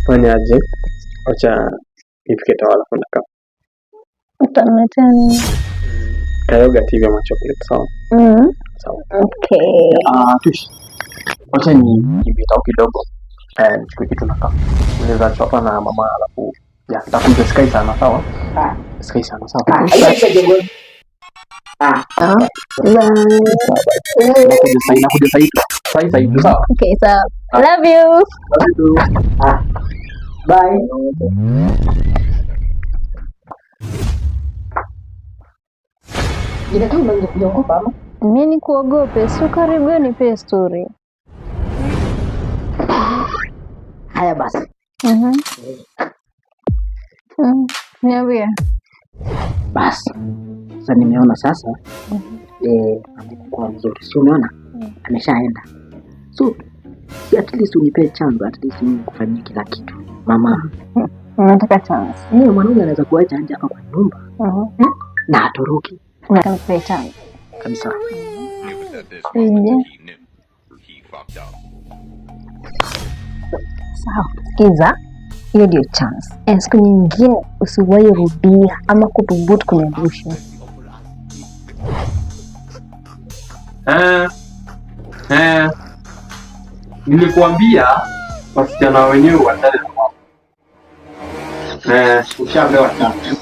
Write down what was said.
Fanyaje? Acha nifike tawala kuna kama. Utametani. Kayoga TV ama chocolate sawa? Sawa. Okay. Tush. Acha nipita kidogo. Chukue kitu na kama. Unaweza chapa na mama alafu ya nitakuja sky sana sawa? Sky sana sawa. Bye. Nakuja sahi sawa? Okay, sawa. Love you. Love you. Bye. Jina kama unaniogopa ama? Mimi ni kuogope, si karibu nipe story. Haya basi. Niambie. Basi. Sasa nimeona sasa amekuwa mzuri. Si umeona? Ameshaenda. So, at least unipe chance, at least mimi kufanyia kila kitu. Mama. Unataka chance? Mwanaume anaweza kuacha nje hapa kwa nyumba. Na atoroki. Unataka chance. Kabisa. Sawa, sikiza. Hiyo ndio chance. Siku nyingine usiwahi rudia ama kuthubutu kunirusha. Nilikuambia wasichana wenyewe watale na mama. Ushaambiwa tatu.